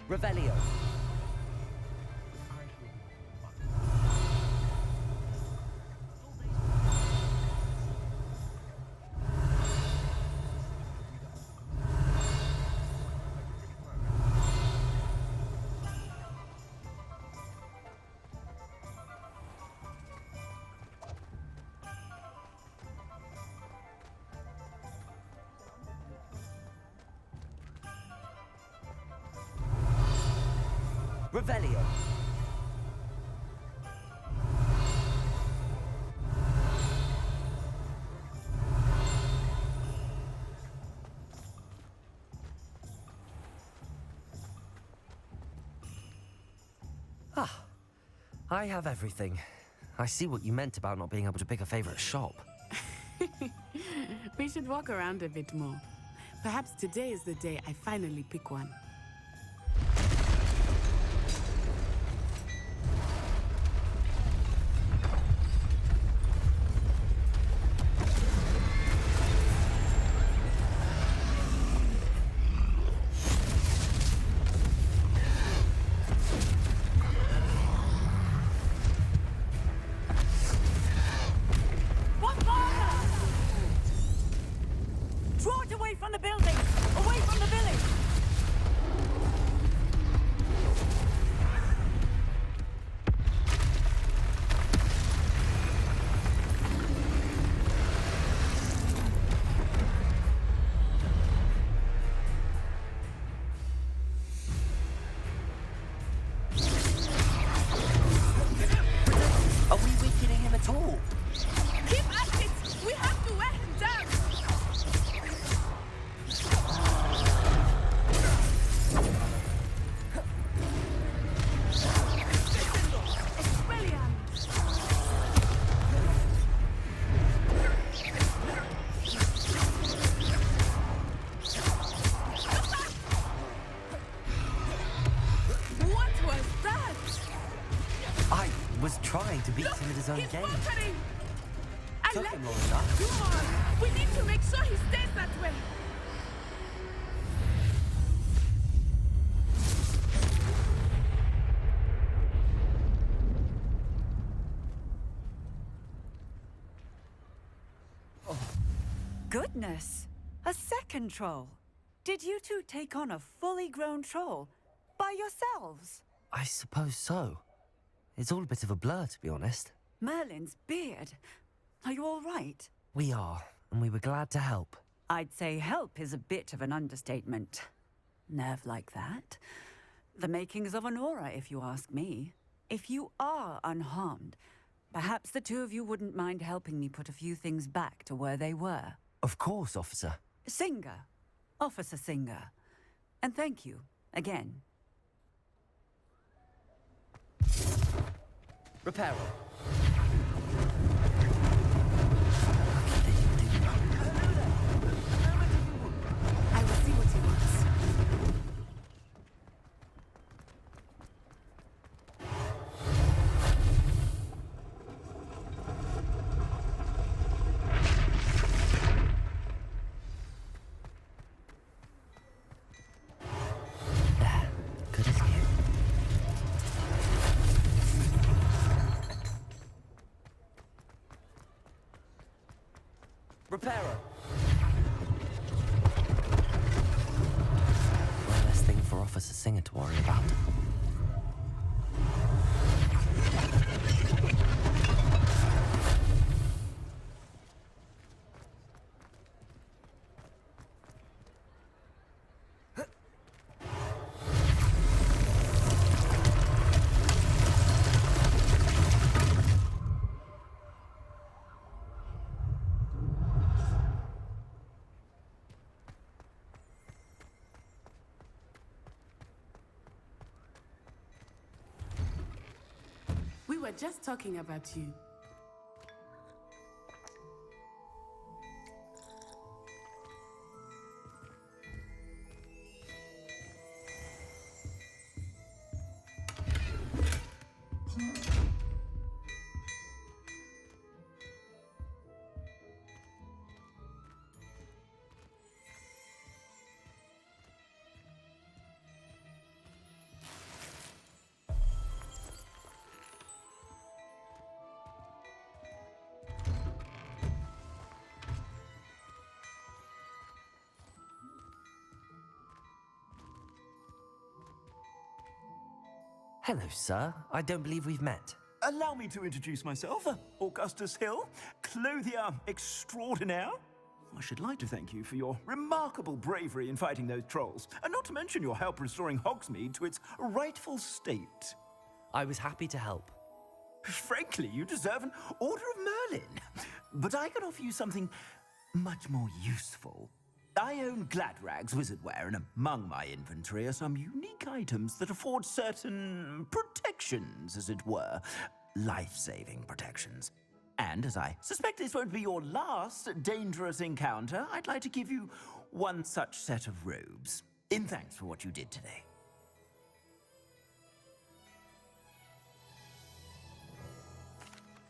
Revelio. Revelio. Ah, I have everything. I see what you meant about not being able to pick a favorite shop. We should walk around a bit more. Perhaps today is the day I finally pick one. Trying to beat him at his own game. Took him long enough. Come on! We need to make sure he stays that way. Goodness! A second troll. Did you two take on a fully grown troll by yourselves? I suppose so. It's all a bit of a blur, to be honest. Merlin's beard. Are you all right? We are, and we were glad to help. I'd say help is a bit of an understatement. Nerve like that. The makings of an aura, if you ask me. If you are unharmed, perhaps the two of you wouldn't mind helping me put a few things back to where they were. Of course, officer. Singer. Officer Singer. And thank you, again. Reparo. I will see what he wants. Good as new. Reparo. One less thing for Officer Singer to worry about. We were just talking about you. Hello, sir. I don't believe we've met. Allow me to introduce myself, Augustus Hill, clothier extraordinaire. I should like to thank you for your remarkable bravery in fighting those trolls, and not to mention your help restoring Hogsmeade to its rightful state. I was happy to help. Frankly, you deserve an Order of Merlin. But I can offer you something much more useful. I own Gladrag's wizardware, and among my inventory are some unique items that afford certain protections, as it were. Life-saving protections. And as I suspect this won't be your last dangerous encounter, I'd like to give you one such set of robes, in thanks for what you did today.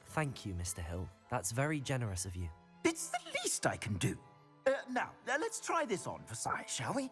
Thank you, Mr. Hill. That's very generous of you. It's the least I can do. Now, let's try this on for size, shall we?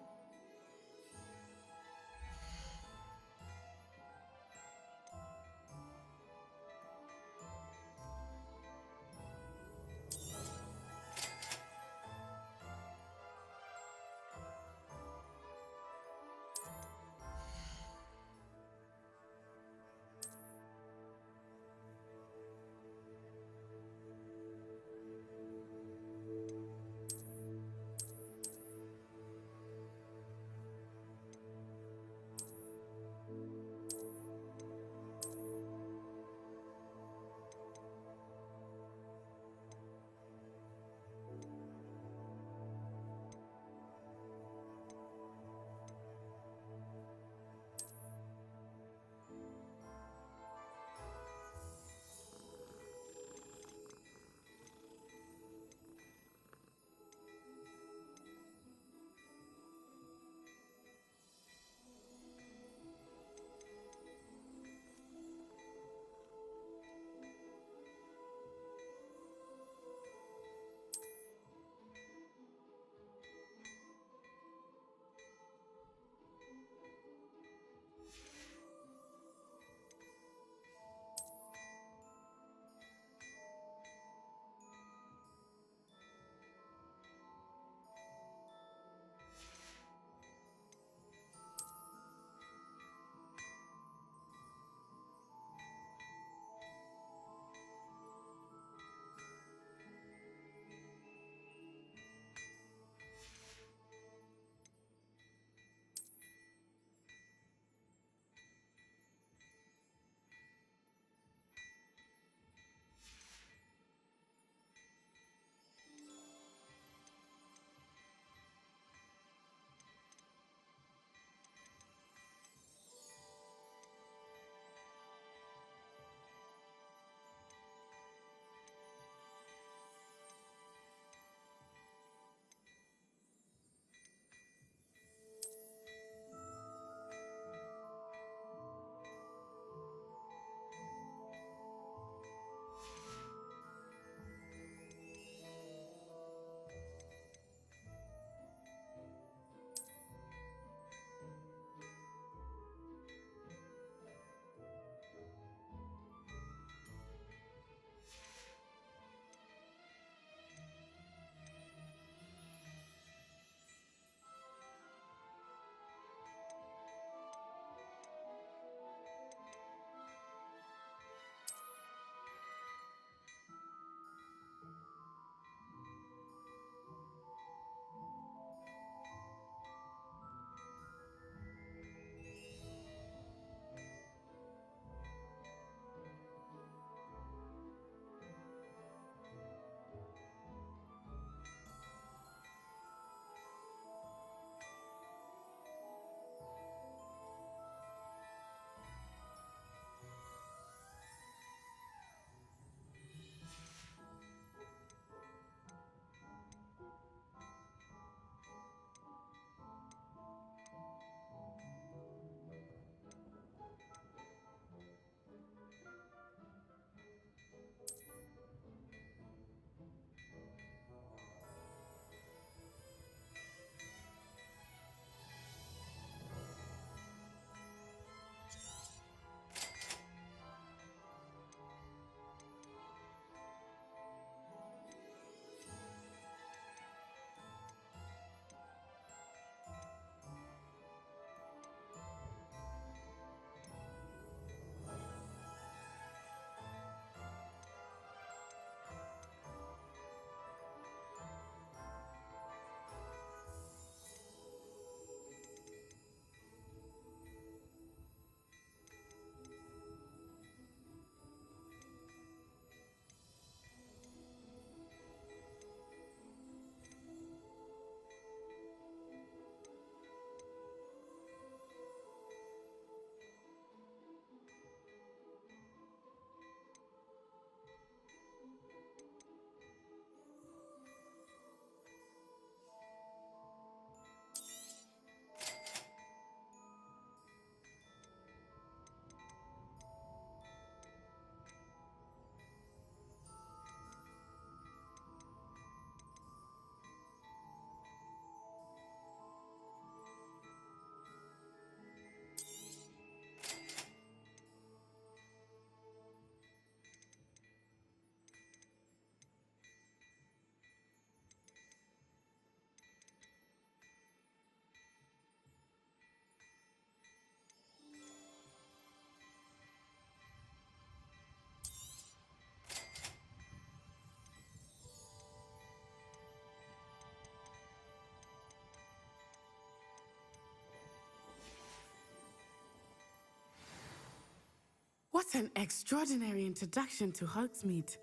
What an extraordinary introduction to Hogsmeade.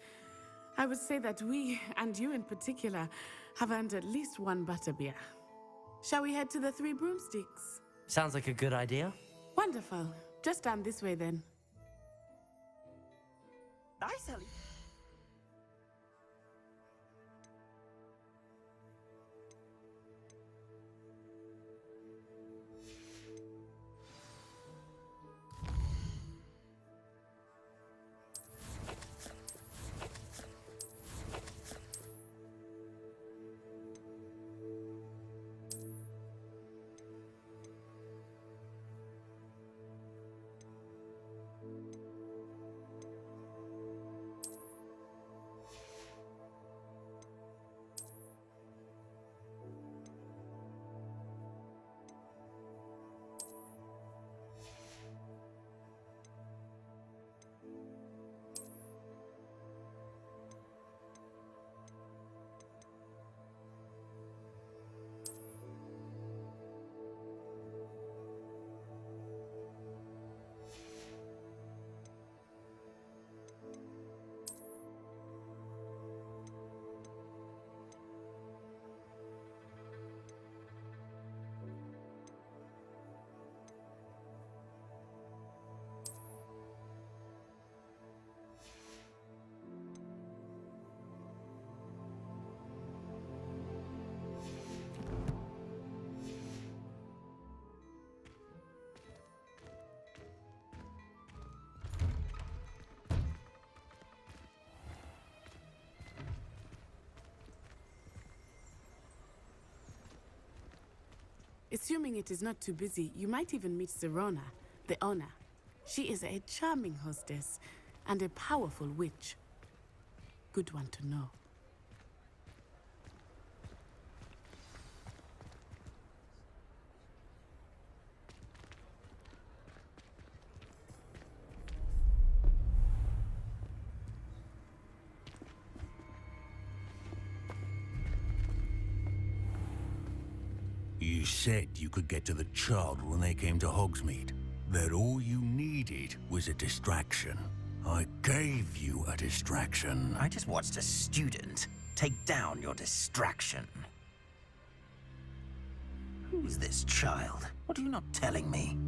I would say that we, and you in particular, have earned at least one butterbeer. Shall we head to the Three Broomsticks? Sounds like a good idea. Wonderful. Just down this way then. Nice, Ellie. Assuming it is not too busy, you might even meet Serona, the owner. She is a charming hostess and a powerful witch. Good one to know. You said you could get to the child when they came to Hogsmeade. That all you needed was a distraction. I gave you a distraction. I just watched a student take down your distraction. Who is this child? What are you not telling me?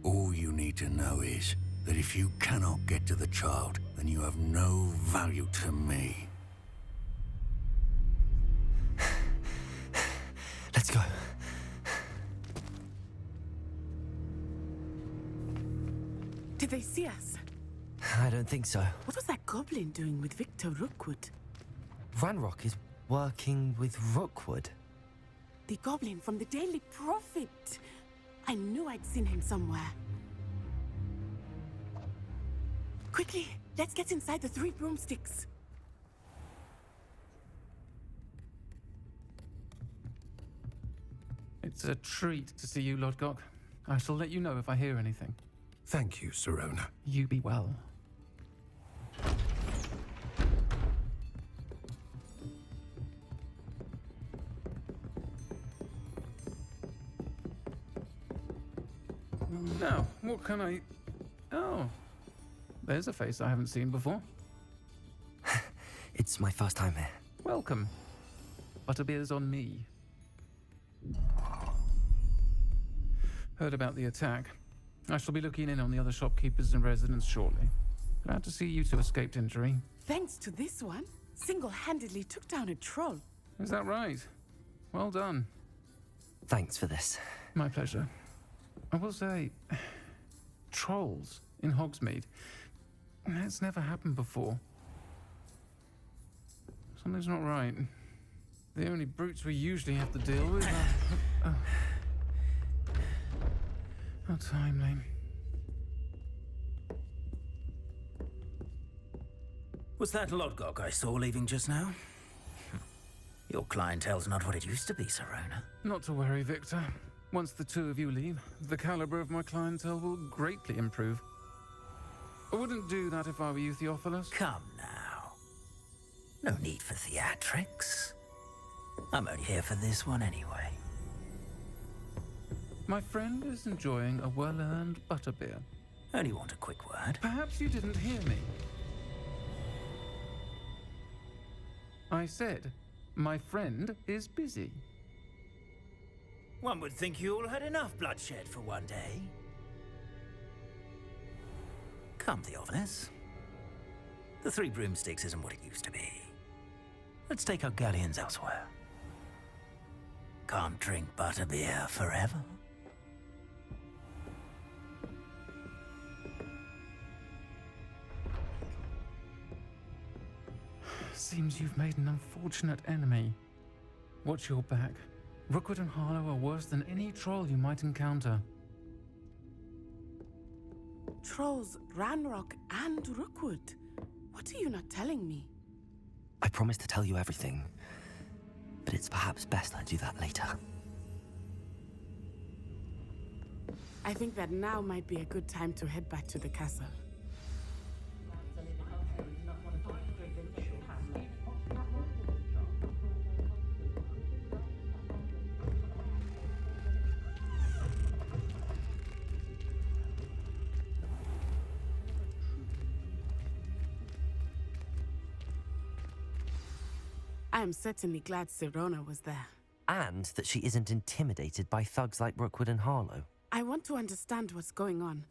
All you need to know is that if you cannot get to the child, then you have no value to me. Let's go. Did they see us? I don't think so. What was that goblin doing with Victor Rookwood? Ranrock is working with Rookwood. The goblin from the Daily Prophet. I knew I'd seen him somewhere. Quickly, let's get inside the Three Broomsticks. It's a treat to see you, Lodgok. I shall let you know if I hear anything. Thank you, Serona. You be well. Now, what can I... Oh, there's a face I haven't seen before. It's my first time here. Welcome. Butterbeer's on me. Heard about the attack. I shall be looking in on the other shopkeepers and residents shortly. Glad to see you two escaped injury. Thanks to this one, single-handedly took down a troll. Is that right? Well done. Thanks for this. My pleasure. I will say, trolls in Hogsmeade. That's never happened before. Something's not right. The only brutes we usually have to deal with are... How timely. Was that Lodgok I saw leaving just now? Your clientele's not what it used to be, Serona. Not to worry, Victor. Once the two of you leave, the caliber of my clientele will greatly improve. I wouldn't do that if I were you, Theophilus. Come now. No need for theatrics. I'm only here for this one anyway. My friend is enjoying a well-earned butterbeer. Only want a quick word. Perhaps you didn't hear me. I said, my friend is busy. One would think you all had enough bloodshed for one day. Come, Theophilus. The Three Broomsticks isn't what it used to be. Let's take our galleons elsewhere. Can't drink butterbeer forever. Seems you've made an unfortunate enemy. Watch your back. Rookwood and Harlow are worse than any troll you might encounter. Trolls, Ranrock, and Rookwood. What are you not telling me? I promised to tell you everything, but it's perhaps best I do that later. I think that now might be a good time to head back to the castle. I am certainly glad Sirona was there. And that she isn't intimidated by thugs like Rookwood and Harlow. I want to understand what's going on,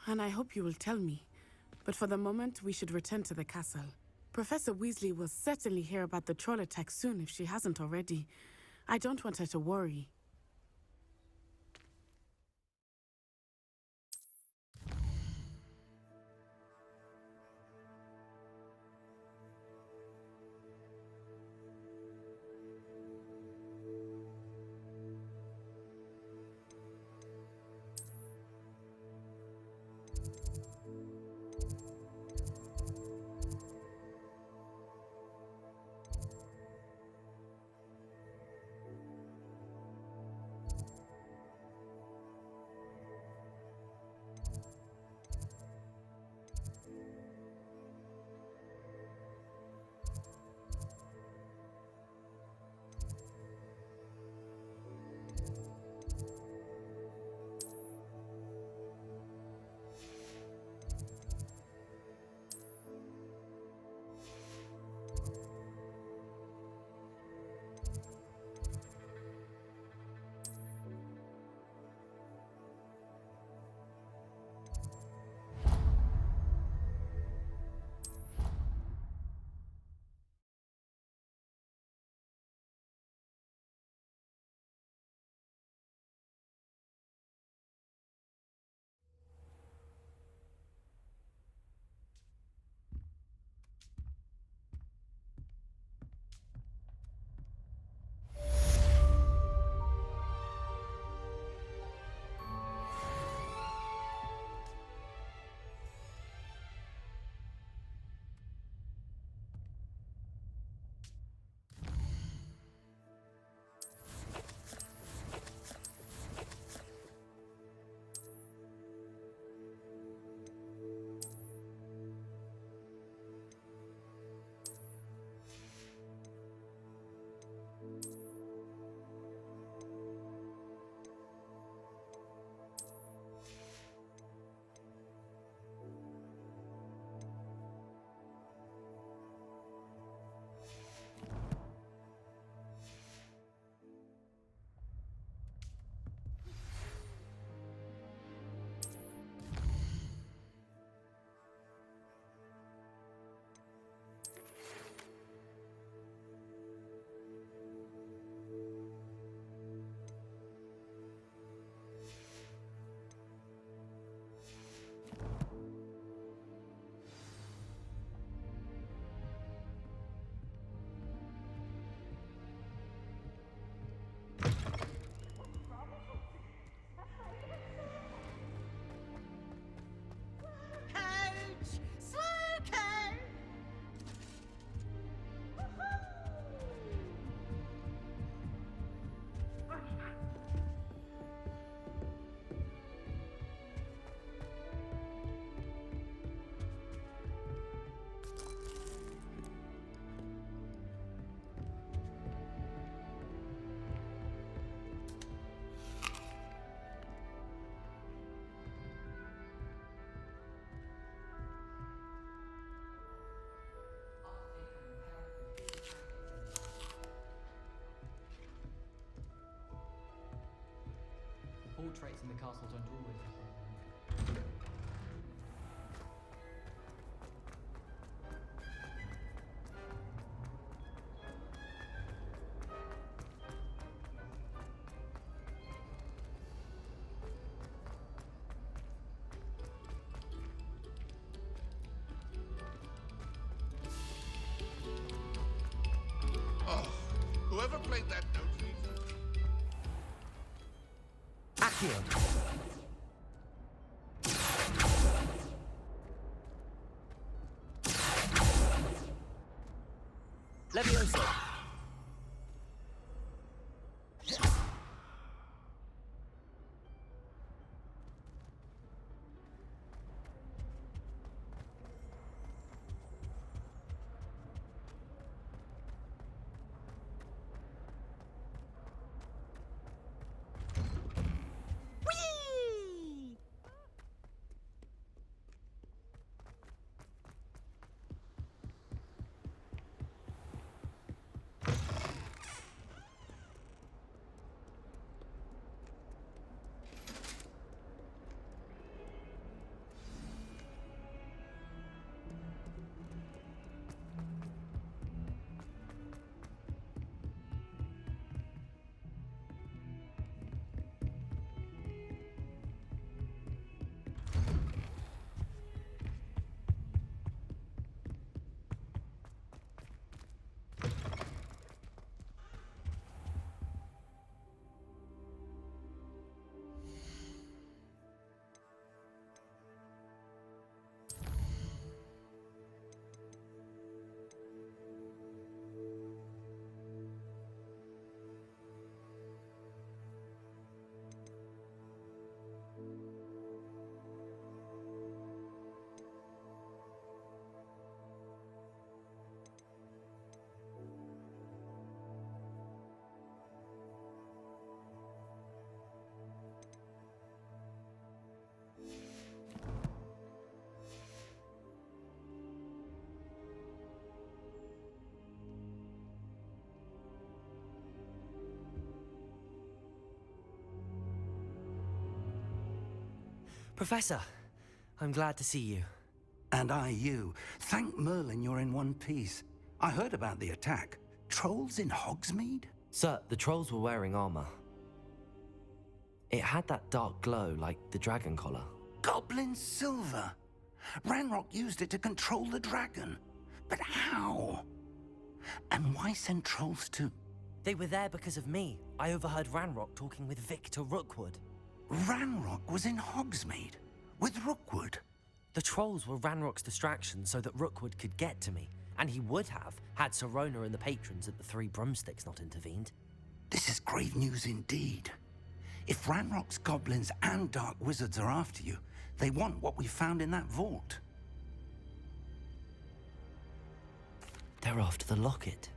and I hope you will tell me. But for the moment, we should return to the castle. Professor Weasley will certainly hear about the troll attack soon if she hasn't already. I don't want her to worry. traits in the castle don't always reflect. Oh, whoever played that note needs Accio. Levioso. Professor, I'm glad to see you. And I you. Thank Merlin you're in one piece. I heard about the attack. Trolls in Hogsmeade? Sir, the trolls were wearing armor. It had that dark glow like the dragon collar. Goblin silver! Ranrock used it to control the dragon. But how? And why send trolls to... They were there because of me. I overheard Ranrock talking with Victor Rookwood. Ranrock was in Hogsmeade? With Rookwood? The trolls were Ranrock's distraction so that Rookwood could get to me. And he would have, had Sirona and the patrons at the Three Broomsticks not intervened. This is grave news indeed. If Ranrock's goblins and dark wizards are after you, they want what we found in that vault. They're after the locket.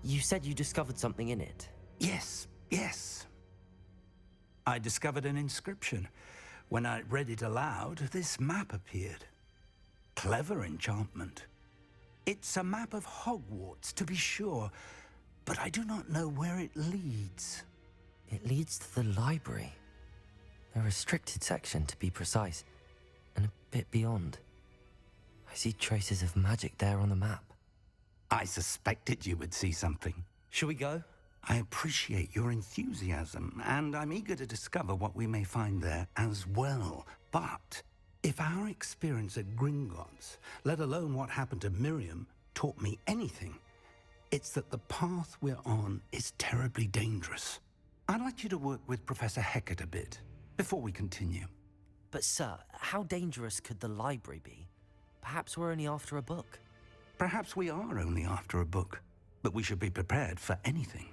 You said you discovered something in it. Yes, yes. I discovered an inscription. When I read it aloud, this map appeared. Clever enchantment. It's a map of Hogwarts, to be sure, but I do not know where it leads. It leads to the library. A restricted section, to be precise, and a bit beyond. I see traces of magic there on the map. I suspected you would see something. Shall we go? I appreciate your enthusiasm, and I'm eager to discover what we may find there as well. But if our experience at Gringotts, let alone what happened to Miriam, taught me anything, it's that the path we're on is terribly dangerous. I'd like you to work with Professor Hecat a bit, before we continue. But sir, how dangerous could the library be? Perhaps we're only after a book. Perhaps we are only after a book, but we should be prepared for anything.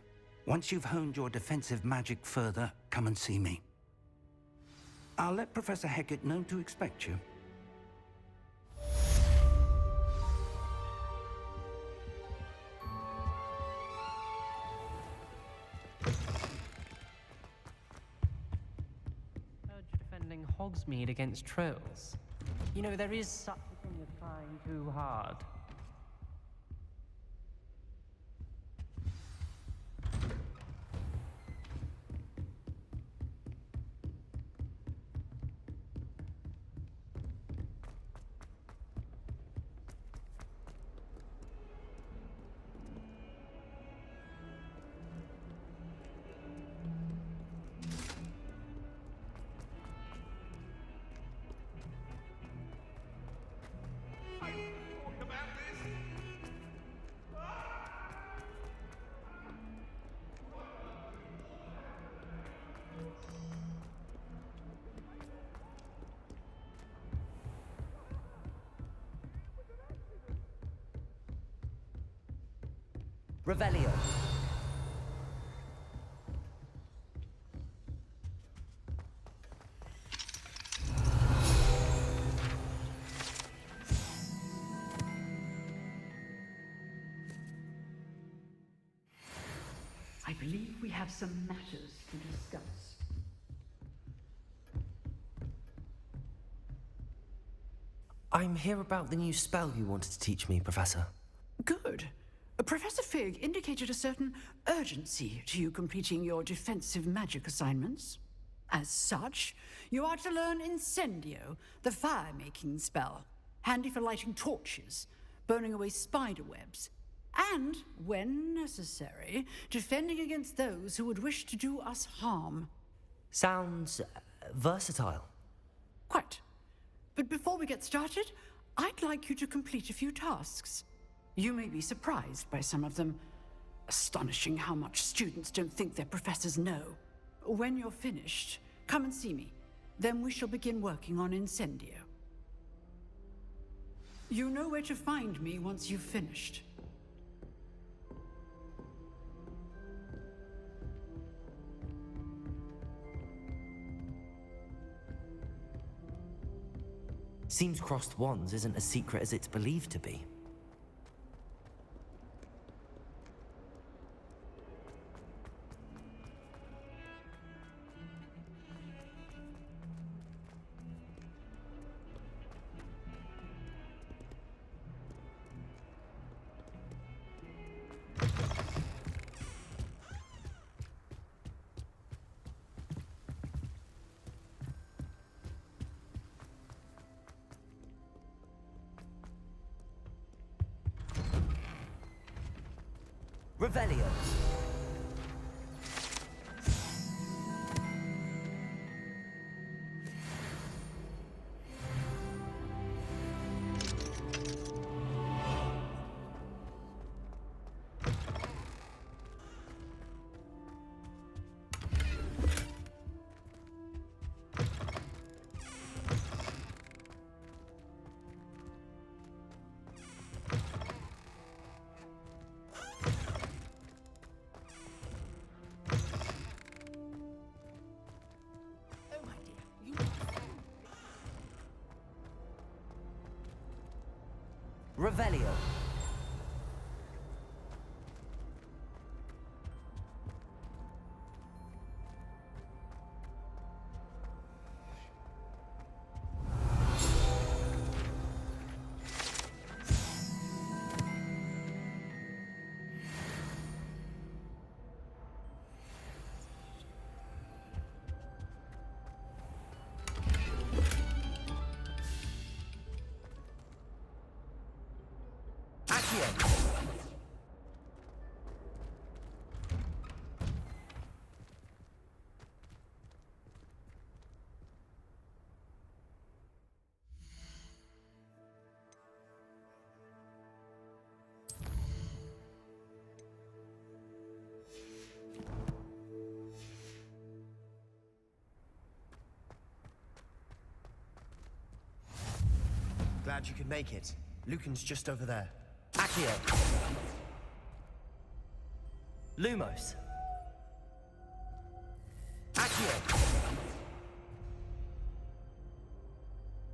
Once you've honed your defensive magic further, come and see me. I'll let Professor Hecat know to expect you. Heard you're defending Hogsmeade against trolls. You know, there is such a thing as trying too hard. Revelio. I believe we have some matters to discuss. I'm here about the new spell you wanted to teach me, Professor. Good. Professor Fig indicated a certain urgency to you completing your defensive magic assignments. As such, you are to learn Incendio, the fire-making spell, handy for lighting torches, burning away spider webs, and, when necessary, defending against those who would wish to do us harm. Sounds versatile. Quite. But before we get started, I'd like you to complete a few tasks. You may be surprised by some of them. Astonishing how much students don't think their professors know. When you're finished, come and see me. Then we shall begin working on Incendio. You know where to find me once you've finished. Seems crossed wands isn't as secret as it's believed to be. Revelio. Revelio. Glad you could make it. Lucan's just over there. Accio. Lumos. Accio.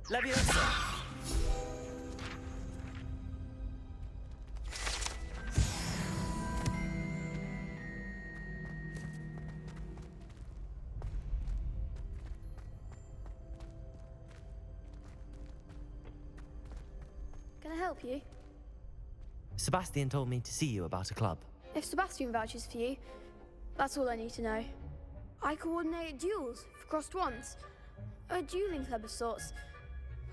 Leviosa. Can I help you? Sebastian told me to see you about a club. If Sebastian vouches for you, that's all I need to know. I coordinate duels for crossed wands. A dueling club of sorts.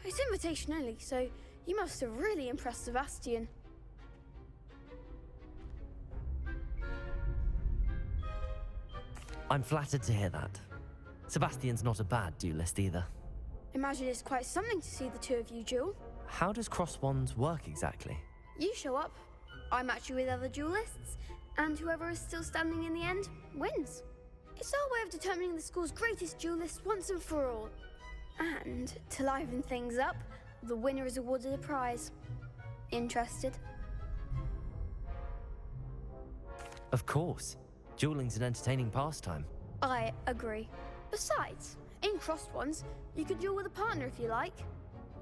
It's invitation only, so you must have really impressed Sebastian. I'm flattered to hear that. Sebastian's not a bad duelist either. Imagine it's quite something to see the two of you duel. How does cross wands work exactly? You show up, I match you with other duelists, and whoever is still standing in the end wins. It's our way of determining the school's greatest duelist once and for all. And to liven things up, the winner is awarded a prize. Interested? Of course. Dueling's an entertaining pastime. I agree. Besides, in crossed ones, you could duel with a partner if you like.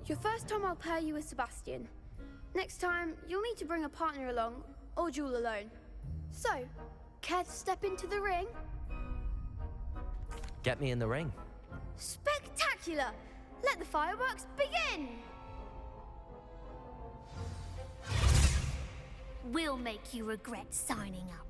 Your first time I'll pair you with Sebastian. Next time, you'll need to bring a partner along, or duel alone. So, care to step into the ring? Get me in the ring. Spectacular! Let the fireworks begin! We'll make you regret signing up.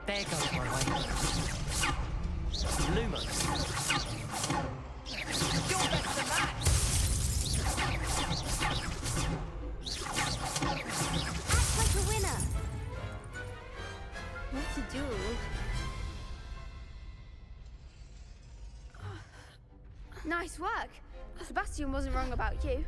There goes my way. Lumos. You're better than that! Act like a winner. What's a duel? Nice work. Sebastian wasn't wrong about you.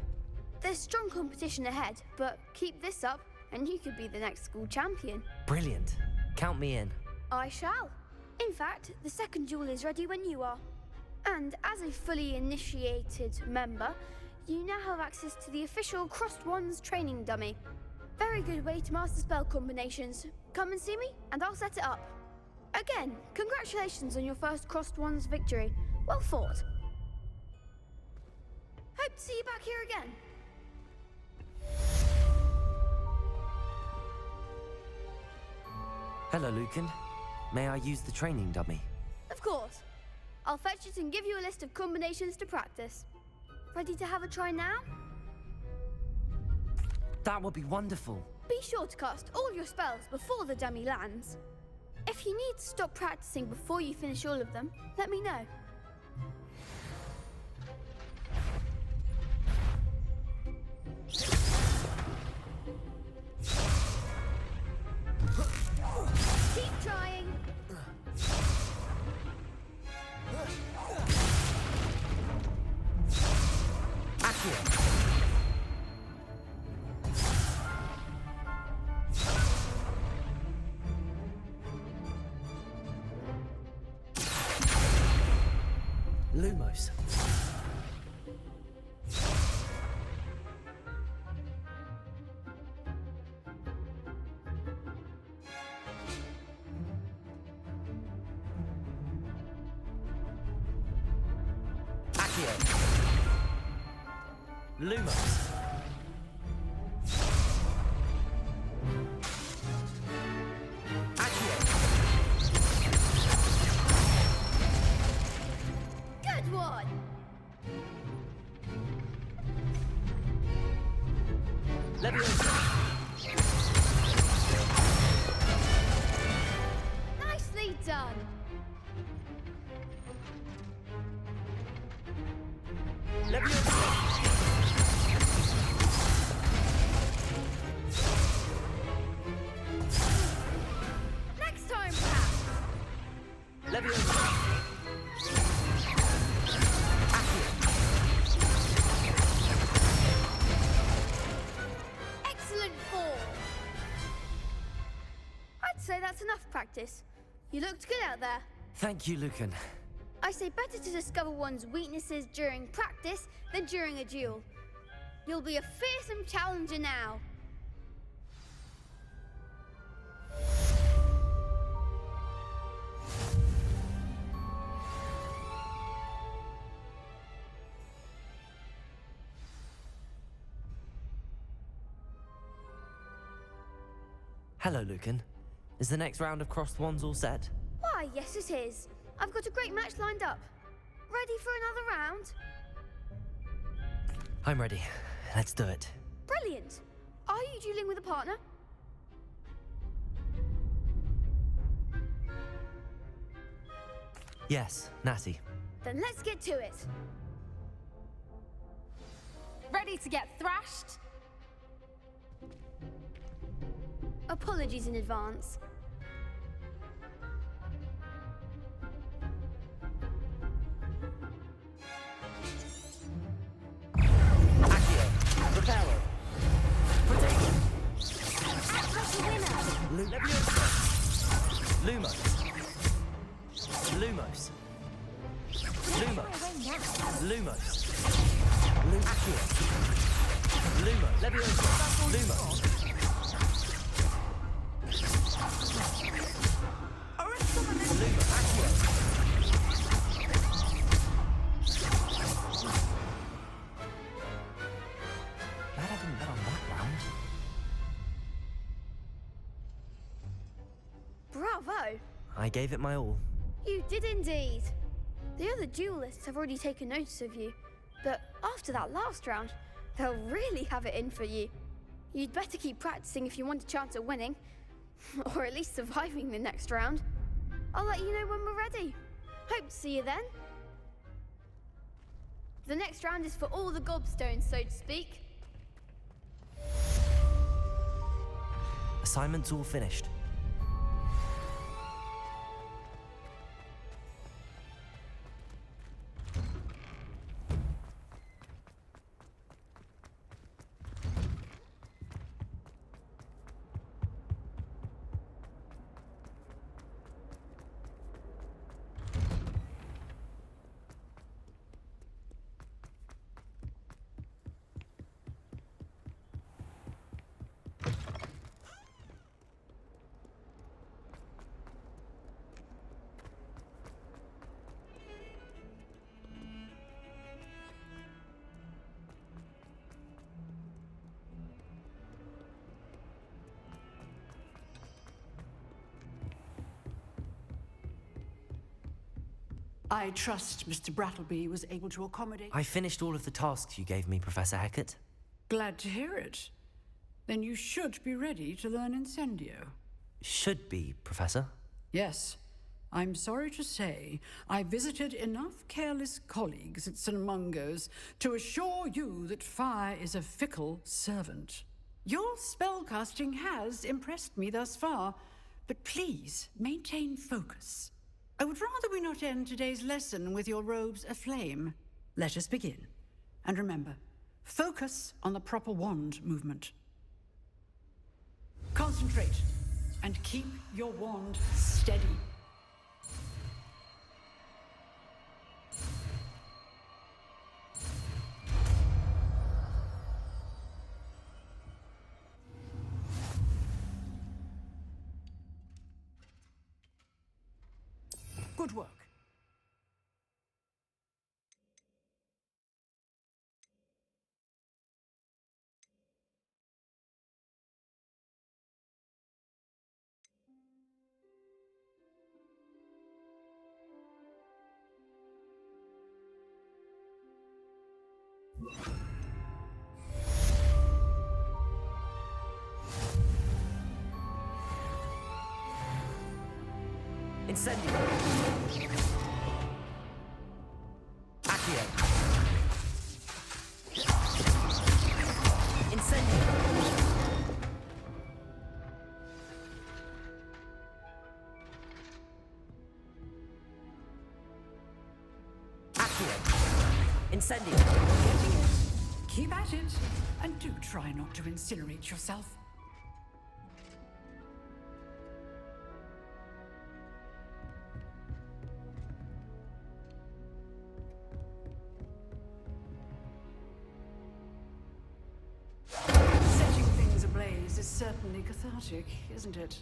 There's strong competition ahead, but keep this up and you could be the next school champion. Brilliant. Count me in. I shall. In fact, the second duel is ready when you are. And as a fully initiated member, you now have access to the official Crossed Wands training dummy. Very good way to master spell combinations. Come and see me, and I'll set it up. Again, congratulations on your first Crossed Wands victory. Well fought. Hope to see you back here again. Hello, Lucan. May I use the training dummy? Of course. I'll fetch it and give you a list of combinations to practice. Ready to have a try now? That would be wonderful. Be sure to cast all your spells before the dummy lands. If you need to stop practicing before you finish all of them, let me know. Keep trying. Lumos. Lumos. Good one. Nicely done. Next time, perhaps. Excellent form. I'd say that's enough practice. You looked good out there. Thank you, Lucan. I say better to discover one's weaknesses during practice than during a duel. You'll be a fearsome challenger now. Hello, Lucan. Is the next round of Crossed Wands all set? Why, yes it is. I've got a great match lined up. Ready for another round? I'm ready. Let's do it. Brilliant. Are you dueling with a partner? Yes, Natty. Then let's get to it. Ready to get thrashed? Apologies in advance. Reparo. Protect. Act like a winner. Glad I didn't bet on that round. Bravo! I gave it my all. You did indeed. The other duelists have already taken notice of you, but after that last round, they'll really have it in for you. You'd better keep practicing if you want a chance at winning, or at least surviving the next round. I'll let you know when we're ready. Hope to see you then. The next round is for all the gobstones, so to speak. Assignment's all finished. I trust Mr. Brattleby was able to accommodate... I finished all of the tasks you gave me, Professor Hecat. Glad to hear it. Then you should be ready to learn Incendio. Should be, Professor. Yes. I'm sorry to say, I visited enough careless colleagues at St. Mungo's to assure you that fire is a fickle servant. Your spellcasting has impressed me thus far, but please maintain focus. I would rather we not end today's lesson with your robes aflame. Let us begin. And remember, focus on the proper wand movement. Concentrate, and keep your wand steady. Good work. Incendio. Accio. Incendio. Accio. Incendio. Keep at it, and do try not to incinerate yourself. Setting things ablaze is certainly cathartic, isn't it?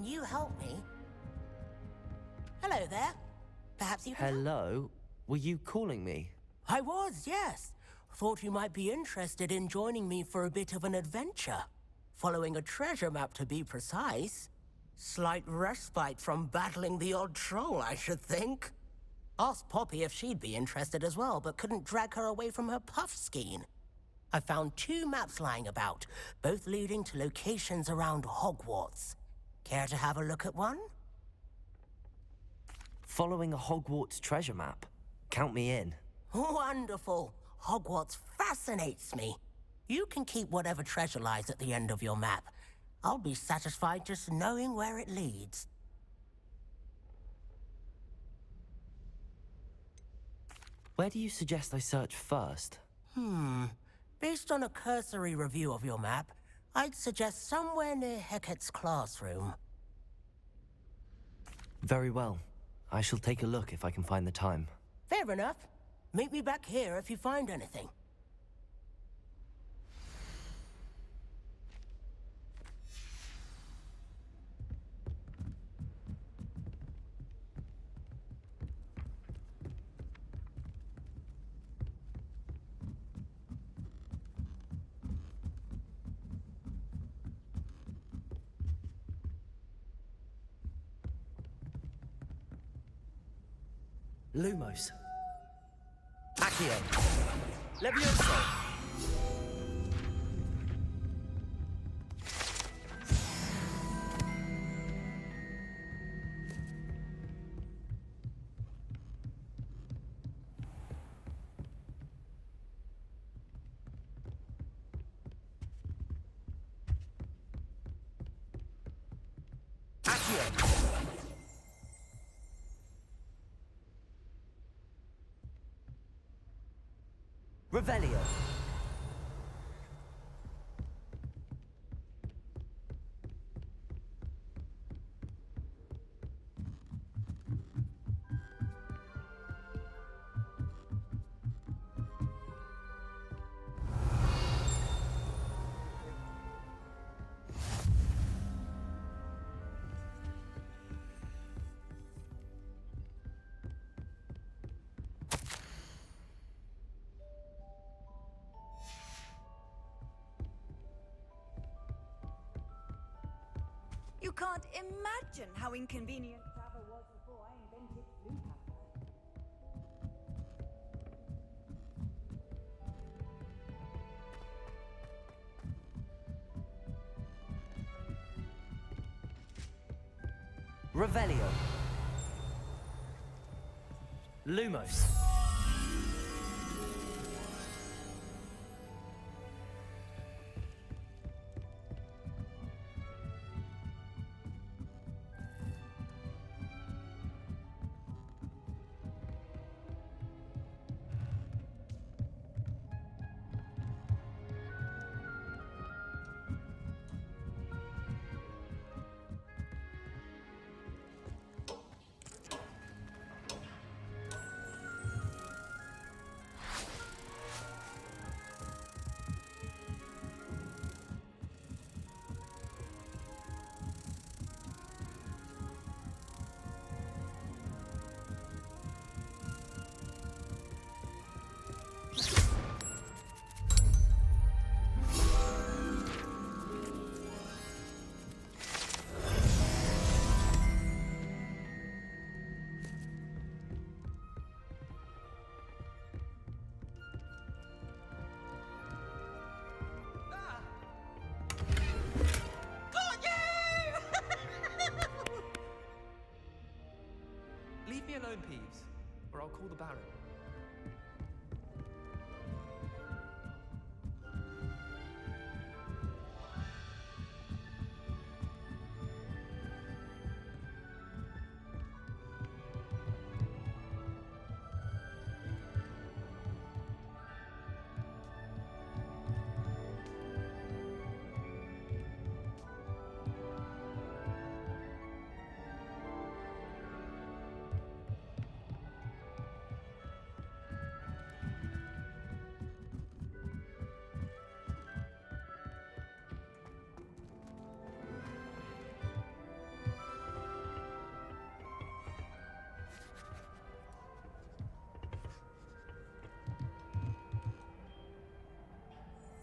you help me? Hello there. Perhaps you can Hello? Were you calling me? I was, yes. Thought you might be interested in joining me for a bit of an adventure. Following a treasure map, to be precise. Slight respite from battling the odd troll, I should think. Asked Poppy if she'd be interested as well, but couldn't drag her away from her puff skein. I found 2 maps lying about, both leading to locations around Hogwarts. Care to have a look at one? Following a Hogwarts treasure map? Count me in. Wonderful. Hogwarts fascinates me. You can keep whatever treasure lies at the end of your map. I'll be satisfied just knowing where it leads. Where do you suggest I search first? Based on a cursory review of your map, I'd suggest somewhere near Hecate's classroom. Very well. I shall take a look if I can find the time. Fair enough. Meet me back here if you find anything. Lumos. Accio. Levioso. Accio. Revelio. You can't imagine how inconvenient travel was before I invented blue Revelio. Lumos.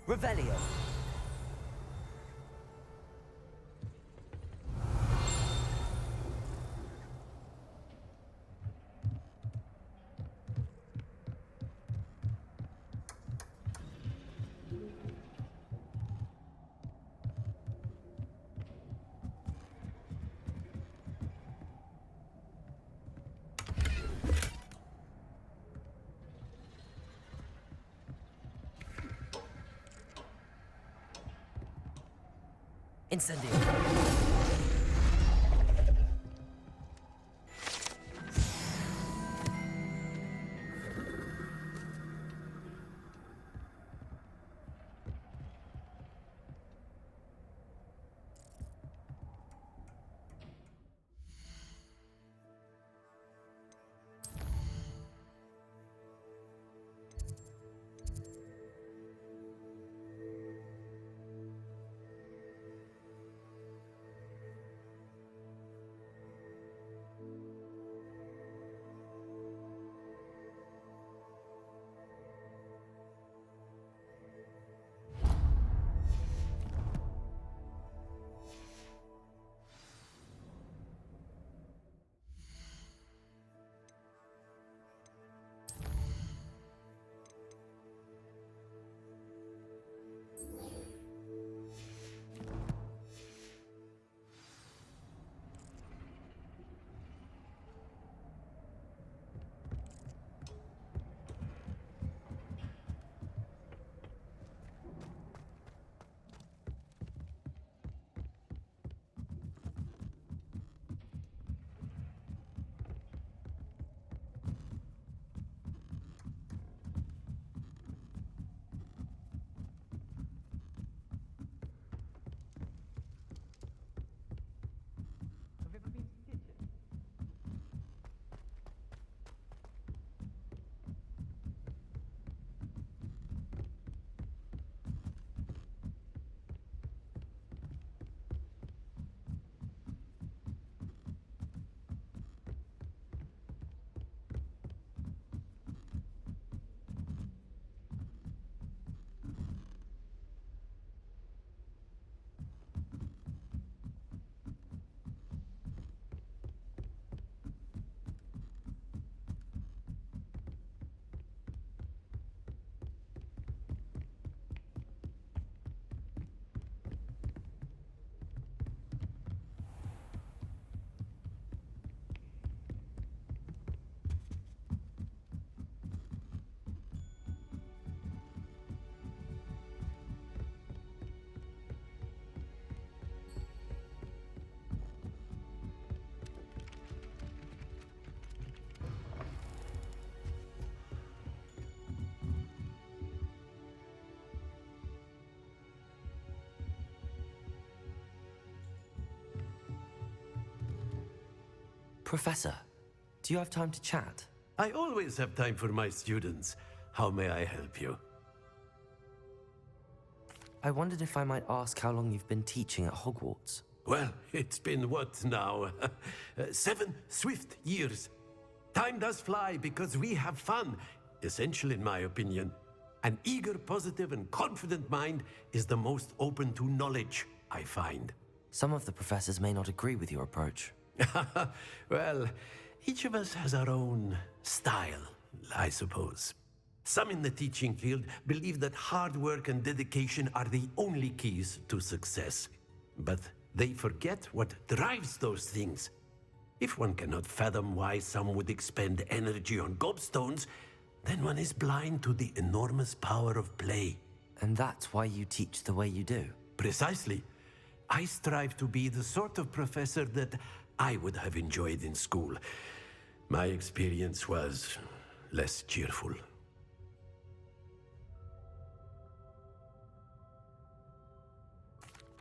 Revelio. Incendio. Professor, do you have time to chat? I always have time for my students. How may I help you? I wondered if I might ask how long you've been teaching at Hogwarts. Well, it's been what now? 7 swift years. Time does fly because we have fun. Essential, in my opinion. An eager, positive, and confident mind is the most open to knowledge, I find. Some of the professors may not agree with your approach. Well, each of us has our own style, I suppose. Some in the teaching field believe that hard work and dedication are the only keys to success. But they forget what drives those things. If one cannot fathom why some would expend energy on gobstones, then one is blind to the enormous power of play. And that's why you teach the way you do? Precisely. I strive to be the sort of professor that I would have enjoyed in school. My experience was less cheerful.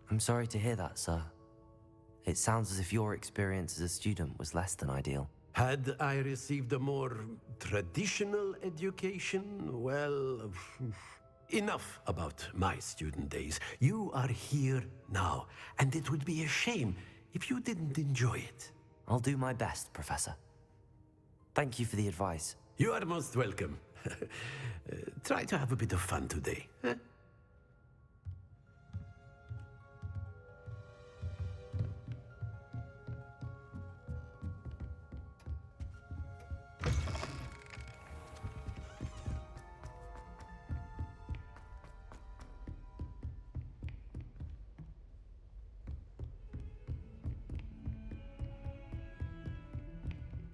I'm sorry to hear that, sir. It sounds as if your experience as a student was less than ideal. Had I received a more traditional education, well, enough about my student days. You are here now, and it would be a shame if you didn't enjoy it. I'll do my best, Professor. Thank you for the advice. You are most welcome. Try to have a bit of fun today. Huh?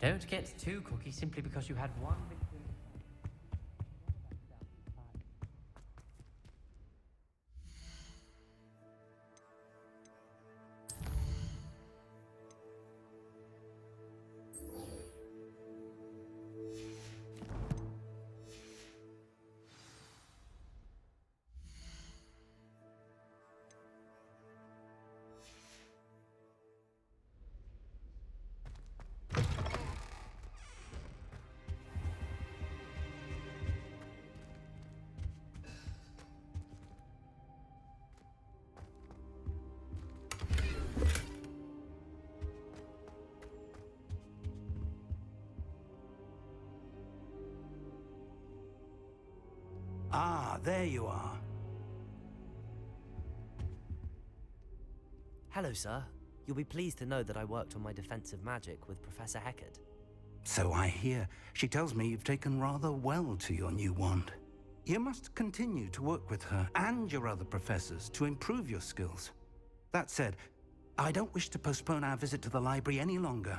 Don't get too cocky simply because you had one victory. Ah, there you are. Hello, sir. You'll be pleased to know that I worked on my defensive magic with Professor Heckard. So I hear. She tells me you've taken rather well to your new wand. You must continue to work with her and your other professors to improve your skills. That said, I don't wish to postpone our visit to the library any longer.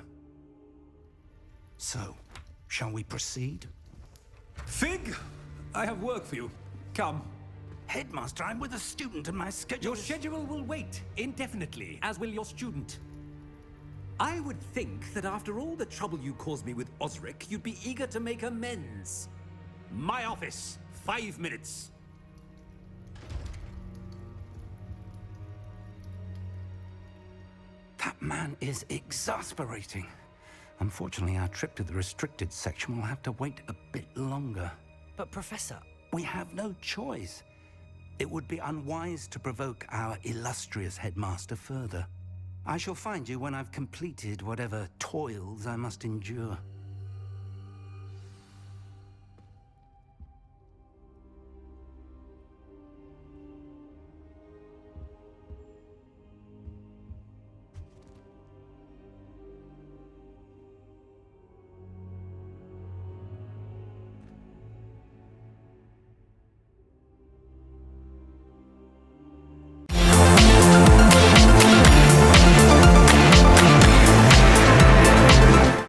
So, shall we proceed? Fig! I have work for you. Come. Headmaster, I'm with a student and my schedule Your schedule will wait indefinitely, as will your student. I would think that after all the trouble you caused me with Osric, you'd be eager to make amends. My office, 5 minutes. That man is exasperating. Unfortunately, our trip to the restricted section will have to wait a bit longer. But, Professor... We have no choice. It would be unwise to provoke our illustrious headmaster further. I shall find you when I've completed whatever toils I must endure.